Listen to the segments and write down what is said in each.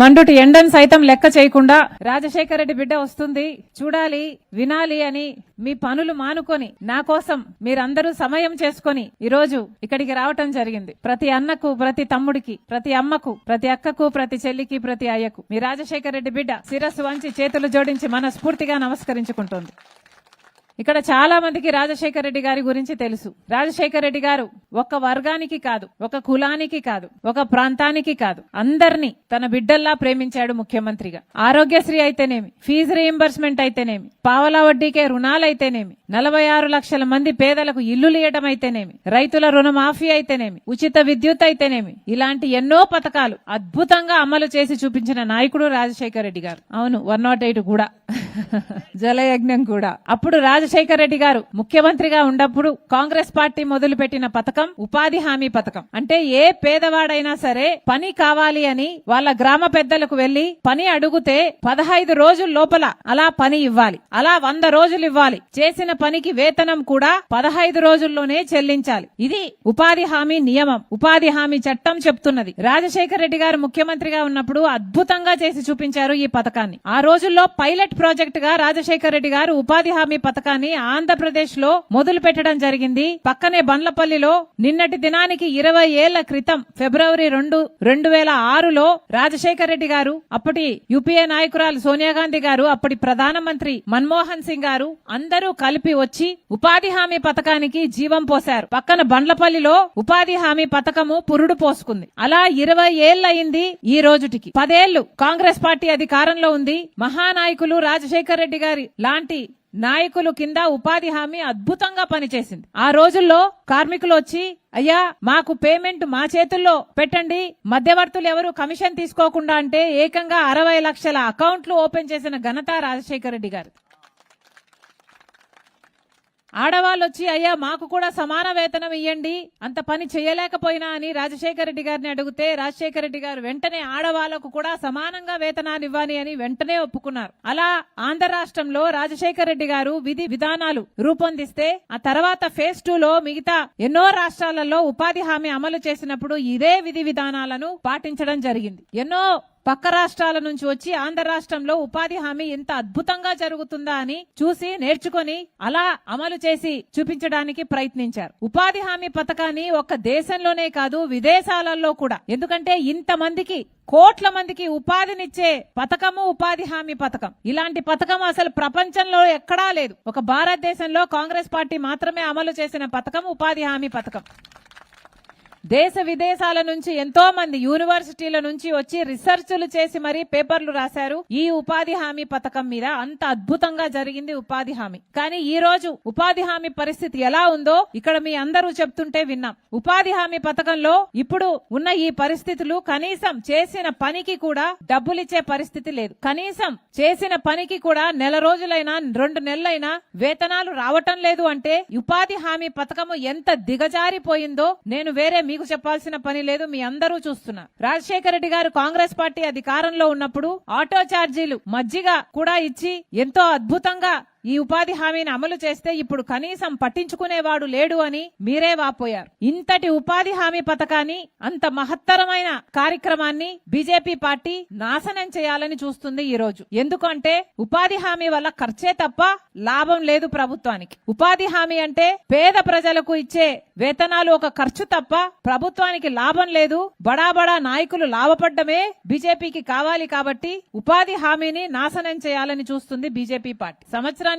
మండుటి ఎండను సైతం లెక్క చేయకుండా రాజశేఖర రెడ్డి బిడ్డ వస్తుంది చూడాలి వినాలి అని మీ పనులు మానుకొని నా కోసం మీరందరూ సమయం చేసుకొని ఈరోజు ఇక్కడికి రావటం జరిగింది. ప్రతి అన్నకు, ప్రతి తమ్ముడికి, ప్రతి అమ్మకు, ప్రతి అక్కకు, ప్రతి చెల్లికి, ప్రతి అయ్యకు మీ రాజశేఖర రెడ్డి బిడ్డ శిరస్సు వంచి చేతులు జోడించి మనస్ఫూర్తిగా నమస్కరించుకుంటోంది. ఇక్కడ చాలా మందికి రాజశేఖర రెడ్డి గారి గురించి తెలుసు. రాజశేఖర రెడ్డి గారు ఒక వర్గానికి కాదు, ఒక కులానికి కాదు, ఒక ప్రాంతానికి కాదు, అందరినీ తన బిడ్డల్లా ప్రేమించాడు ముఖ్యమంత్రిగా. ఆరోగ్యశ్రీ అయితేనేమి, ఫీజు రీయింబర్స్మెంట్ అయితేనేమి, పావలా వడ్డీకే రుణాలైతేనేమి, 46 లక్షల మంది పేదలకు ఇల్లులు ఇవ్వడం అయితేనేమి, రైతుల రుణమాఫీ అయితేనేమి, ఉచిత విద్యుత్ అయితేనేమి, ఇలాంటి ఎన్నో పథకాలు అద్భుతంగా అమలు చేసి చూపించిన నాయకుడు రాజశేఖర రెడ్డి గారు. అవును, 108 కూడా జలయజ్ఞం కూడా. అప్పుడు రాజశేఖర రెడ్డి గారు ముఖ్యమంత్రిగా ఉన్నప్పుడు కాంగ్రెస్ పార్టీ మొదలుపెట్టిన పథకం ఉపాధి హామీ పథకం. అంటే ఏ పేదవాడైనా సరే పని కావాలి అని వాళ్ళ గ్రామ పెద్దలకు వెళ్లి పని అడుగుతే 15 రోజుల లోపల అలా పని ఇవ్వాలి, అలా 100 రోజులు ఇవ్వాలి. చేసిన పనికి వేతనం కూడా 15 రోజుల్లోనే చెల్లించాలి. ఇది ఉపాధి హామీ నియమం, ఉపాధి హామీ చట్టం చెప్తున్నది. రాజశేఖర రెడ్డి గారు ముఖ్యమంత్రిగా ఉన్నప్పుడు అద్భుతంగా చేసి చూపించారు ఈ పథకాన్ని. ఆ రోజుల్లో పైలట్ ప్రాజెక్ట్ గా రాజశేఖర రెడ్డి గారు ఉపాధి హామీ పథకాన్ని ఆంధ్రప్రదేశ్ లో మొదలు పెట్టడం జరిగింది. పక్కనే బండ్లపల్లిలో నిన్నటి దినానికి 20 ఏళ్ల క్రితం ఫిబ్రవరి 2, 2006లో రాజశేఖర రెడ్డి గారు, అప్పటి యూపీఏ నాయకురాలు సోనియా గాంధీ గారు, అప్పటి ప్రధానమంత్రి మన్మోహన్ సింగ్ గారు అందరూ కలిపి వచ్చి ఉపాధి హామీ పథకానికి జీవం పోశారు. పక్కన బండ్లపల్లిలో ఉపాధి హామీ పథకము పురుడు పోసుకుంది. అలా 20 ఏళ్లయింది. ఈ రోజుటికి 10 ఏళ్లు కాంగ్రెస్ పార్టీ అధికారంలో ఉంది. మహానాయకులు రాజశేఖర రెడ్డి గారి లాంటి నాయకులు కింద ఉపాధి హామీ అద్భుతంగా పనిచేసింది. ఆ రోజుల్లో కార్మికులు వచ్చి, అయ్యా మాకు పేమెంట్ మా చేతుల్లో పెట్టండి, మధ్యవర్తులు ఎవరు కమిషన్ తీసుకోకుండా అంటే ఏకంగా 60 లక్షల అకౌంట్లు ఓపెన్ చేసిన ఘనత రాజశేఖర రెడ్డి గారు. ఆడవాళ్ళు వచ్చి, అయ్యా మాకు కూడా సమాన వేతనం ఇవ్వండి, అంత పని చేయలేకపోయినా అని రాజశేఖర రెడ్డి గారిని అడిగితే రాజశేఖర రెడ్డి గారు వెంటనే ఆడవాళ్లకు కూడా సమానంగా వేతనాలు ఇవ్వాలి అని వెంటనే ఒప్పుకున్నారు. అలా ఆంధ్ర రాష్ట్రంలో రాజశేఖర రెడ్డి గారు విధి విధానాలు రూపొందిస్తే ఆ తర్వాత ఫేజ్ 2లో మిగతా ఎన్నో రాష్ట్రాలలో ఉపాధి హామీ అమలు చేసినప్పుడు ఇదే విధి విధానాలను పాటించడం జరిగింది. ఎన్నో పక్క రాష్ట్రాల నుంచి వచ్చి ఆంధ్ర రాష్ట్రంలో ఉపాధి హామీ ఎంత అద్భుతంగా జరుగుతుందా అని చూసి నేర్చుకొని అలా అమలు చేసి చూపించడానికి ప్రయత్నించారు. ఉపాధి హామీ పథకాన్ని ఒక్క దేశంలోనే కాదు విదేశాలలో కూడా, ఎందుకంటే ఇంతమందికి కోట్ల మందికి ఉపాధినిచ్చే పథకము ఉపాధి హామీ పథకం. ఇలాంటి పథకం అసలు ప్రపంచంలో ఎక్కడా లేదు. ఒక భారతదేశంలో కాంగ్రెస్ పార్టీ మాత్రమే అమలు చేసిన పథకం ఉపాధి హామీ పథకం. దేశ విదేశాల నుంచి ఎంతో మంది యూనివర్సిటీల నుంచి వచ్చి రీసెర్చ్లు చేసి మరీ పేపర్లు రాశారు ఈ ఉపాధి హామీ పథకం మీద. అంత అద్భుతంగా జరిగింది ఉపాధి హామీ. కానీ ఈ రోజు ఉపాధి హామీ పరిస్థితి ఎలా ఉందో ఇక్కడ మీ అందరూ చెప్తుంటే విన్నాం. ఉపాధి హామీ పథకంలో ఇప్పుడు ఉన్న ఈ పరిస్థితులు, కనీసం చేసిన పనికి కూడా డబ్బులిచ్చే పరిస్థితి లేదు. కనీసం చేసిన పనికి కూడా నెల రోజులైనా 2 నెలలైనా వేతనాలు రావటం లేదు. అంటే ఉపాధి హామీ పథకము ఎంత దిగజారిపోయిందో నేను వేరే మీకు చెప్పాల్సిన పని లేదు, మీ అందరూ చూస్తున్నారు. రాజశేఖర రెడ్డి గారు కాంగ్రెస్ పార్టీ అధికారంలో ఉన్నప్పుడు ఆటో ఛార్జీలు, మజ్జిగ కూడా ఇచ్చి ఎంతో అద్భుతంగా ఈ ఉపాధి హామీని అమలు చేస్తే ఇప్పుడు కనీసం పట్టించుకునేవాడు లేడు అని మీరే వాపోయారు. ఇంతటి ఉపాధి హామీ పథకాన్ని, అంత మహత్తరమైన కార్యక్రమాన్ని బీజేపీ పార్టీ నాశనం చేయాలని చూస్తుంది ఈ రోజు. ఎందుకంటే ఉపాధి హామీ వల్ల ఖర్చే తప్ప లాభం లేదు ప్రభుత్వానికి. ఉపాధి హామీ అంటే పేద ప్రజలకు ఇచ్చే వేతనాలు ఒక ఖర్చు తప్ప ప్రభుత్వానికి లాభం లేదు. బడా బడా నాయకులు లాభపడ్డమే బీజేపీకి కావాలి. కాబట్టి ఉపాధి హామీని నాశనం చేయాలని చూస్తుంది బీజేపీ పార్టీ. సంవత్సరానికి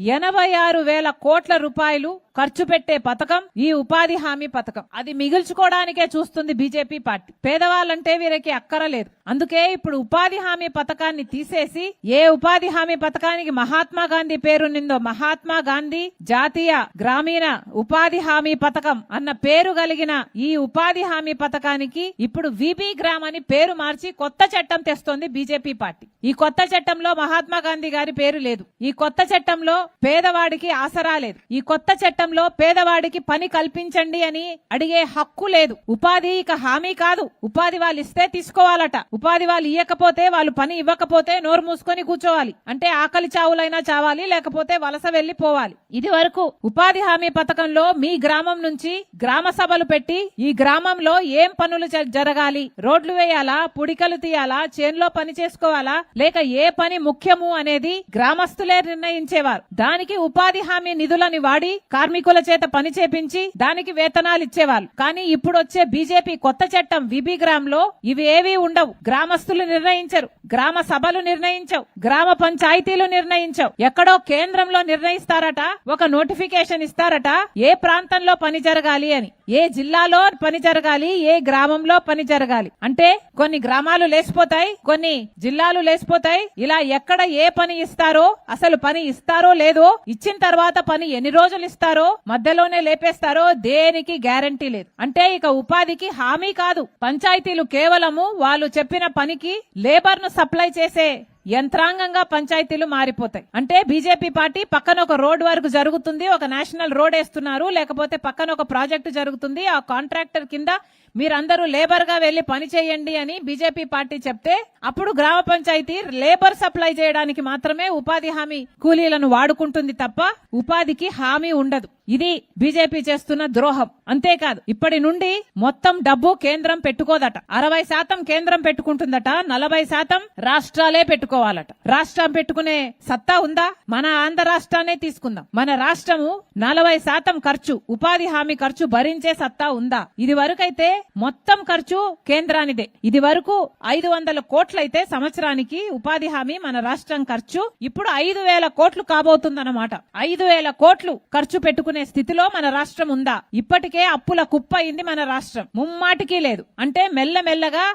86,000 కోట్ల రూపాయలు ఖర్చు పెట్టే పథకం ఈ ఉపాధి హామీ పథకం. అది మిగుల్చుకోవడానికే చూస్తుంది బీజేపీ పార్టీ. పేదవాళ్ళంటే వీరికి అక్కరలేదు. అందుకే ఇప్పుడు ఉపాధి హామీ పథకాన్ని తీసేసి ఏ ఉపాధి హామీ పథకానికి మహాత్మా గాంధీ పేరునిందో మహాత్మా గాంధీ జాతీయ గ్రామీణ ఉపాధి హామీ పథకం అన్న పేరు కలిగిన ఈ ఉపాధి హామీ పథకానికి ఇప్పుడు విబి గ్రామ్ అని పేరు మార్చి కొత్త చట్టం తెస్తోంది బీజేపీ పార్టీ. ఈ కొత్త చట్టంలో మహాత్మా గాంధీ గారి పేరు లేదు. ఈ కొత్త చట్టంలో పేదవాడికి ఆసరా లేదు. ఈ కొత్త చట్టంలో పేదవాడికి పని కల్పించండి అని అడిగే హక్కు లేదు. ఉపాధి ఇక హామీ కాదు. ఉపాధి వాళ్ళు ఇస్తే తీసుకోవాలట. ఉపాధి వాళ్ళు ఇవ్వకపోతే, వాళ్ళు పని ఇవ్వకపోతే నోరు మూసుకొని కూర్చోవాలి. అంటే ఆకలి చావులైనా చావాలి, లేకపోతే వలస వెళ్లిపోవాలి. ఇది వరకు ఉపాధి హామీ పథకంలో మీ గ్రామం నుంచి నుంచి గ్రామ సభలు పెట్టి ఈ గ్రామంలో ఏం పనులు జరగాలి, రోడ్లు వేయాలా, పుడికలు తీయాలా, చేన్లో పని చేసుకోవాలా, లేక ఏ పని ముఖ్యము అనేది గ్రామస్తులే నిర్ణయించేవారు. దానికి ఉపాధి హామీ నిధులని వాడి కార్మికుల చేత పని చేపించి దానికి వేతనాలు ఇచ్చేవాళ్ళు. కానీ ఇప్పుడు వచ్చే బీజేపీ కొత్త చట్టం విబిగ్రామ్ లో ఇవి ఏవీ ఉండవు. గ్రామస్తులు నిర్ణయించరు, గ్రామ సభలు నిర్ణయించవు, గ్రామ పంచాయతీలు నిర్ణయించవు. ఎక్కడో కేంద్రంలో నిర్ణయిస్తారట, ఒక నోటిఫికేషన్ ఇస్తారట ఏ ప్రాంతంలో పని జరగాలి అని, ఏ జిల్లాలో పని జరగాలి, ఏ గ్రామంలో పని జరగాలి. అంటే కొన్ని గ్రామాలు లేసిపోతాయి, కొన్ని జిల్లాలు లేసిపోతాయి. ఇలా ఎక్కడ ఏ పని ఇస్తారో, అసలు పని ఇస్తారో లేదో, ఇచ్చిన తర్వాత పని ఎన్ని రోజులు ఇస్తారో, మధ్యలోనే లేపేస్తారో దేనికి గ్యారంటీ లేదు. అంటే ఇక ఉపాధికి హామీ కాదు, పంచాయతీలు కేవలము వాళ్ళు చెప్పిన పనికి లేబర్ ను సప్లై చేసే యంత్రాంగంగా పంచాయతీలు మారిపోతాయి. అంటే బీజేపీ పార్టీ పక్కన ఒక రోడ్ వర్క్ జరుగుతుంది, ఒక నేషనల్ రోడ్ వేస్తున్నారు, లేకపోతే పక్కన ఒక ప్రాజెక్టు జరుగుతుంది, ఆ కాంట్రాక్టర్ కింద మీరందరూ లేబర్ గా వెళ్లి పని చేయండి అని బీజేపీ పార్టీ చెప్తే అప్పుడు గ్రామ పంచాయతీ లేబర్ సప్లై చేయడానికి మాత్రమే ఉపాధి హామీ కూలీలను వాడుకుంటుంది తప్ప ఉపాధికి హామీ ఉండదు. ఇది బీజేపీ చేస్తున్న ద్రోహం. అంతేకాదు ఇప్పటి నుండి మొత్తం డబ్బు కేంద్రం పెట్టుకోదట, 60% కేంద్రం పెట్టుకుంటుందట, 40% రాష్ట్రాలే పెట్టుకోవాలట. రాష్ట్రం పెట్టుకునే సత్తా ఉందా? మన ఆంధ్ర రాష్ట్రాన్ని తీసుకుందాం. మన రాష్ట్రము 40% ఖర్చు, ఉపాధి హామీ ఖర్చు భరించే సత్తా ఉందా? ఇది వరకైతే మొత్తం ఖర్చు కేంద్రానిదే. ఇది వరకు 500 కోట్లయితే సంవత్సరానికి ఉపాధి హామీ మన రాష్ట్రం ఖర్చు ఇప్పుడు 5,000 కోట్లు కాబోతుందన్నమాట. 5,000 కోట్లు ఖర్చు పెట్టుకునే స్థితిలో మన రాష్ట్రం ఉందా? ఇప్పటికే అప్పుల కుప్ప అయింది మన రాష్ట్రం, ముమ్మాటికి లేదు. అంటే మెల్లమెల్లగా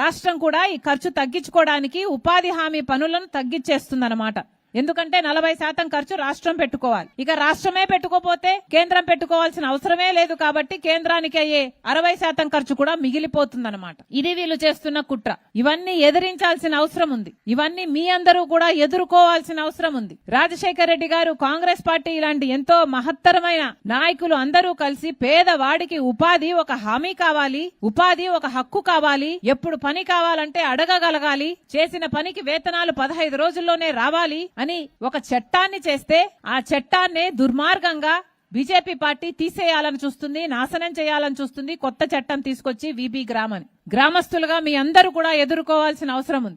రాష్ట్రం కూడా ఈ ఖర్చు తగ్గించుకోవడానికి ఉపాధి హామీ పనులను తగ్గించేస్తుందన్నమాట. ఎందుకంటే 40% ఖర్చు రాష్ట్రం పెట్టుకోవాలి. ఇక రాష్ట్రమే పెట్టుకోపోతే కేంద్రం పెట్టుకోవాల్సిన అవసరమే లేదు. కాబట్టి కేంద్రానికి అయ్యే 60% ఖర్చు కూడా మిగిలిపోతుందన్నమాట. ఇది వీళ్ళు చేస్తున్న కుట్ర. ఇవన్నీ ఎదిరించాల్సిన అవసరం ఉంది. ఇవన్నీ మీ అందరూ కూడా ఎదుర్కోవాల్సిన అవసరం ఉంది. రాజశేఖర రెడ్డి గారు, కాంగ్రెస్ పార్టీ ఇలాంటి ఎంతో మహత్తరమైన నాయకులు అందరూ కలిసి పేదవాడికి ఉపాధి ఒక హామీ కావాలి, ఉపాధి ఒక హక్కు కావాలి, ఎప్పుడు పని కావాలంటే అడగగలగాలి, చేసిన పనికి వేతనాలు 15 రోజుల్లోనే రావాలి అని ఒక చట్టాన్ని చేస్తే ఆ చట్టాన్ని దుర్మార్గంగా బీజేపీ పార్టీ తీసేయాలని చూస్తుంది, నాశనం చేయాలని చూస్తుంది. కొత్త చట్టం తీసుకొచ్చి విబిగ్రామ్ అని గ్రామస్తులుగా మీ అందరూ కూడా ఎదుర్కోవాల్సిన అవసరం ఉంది.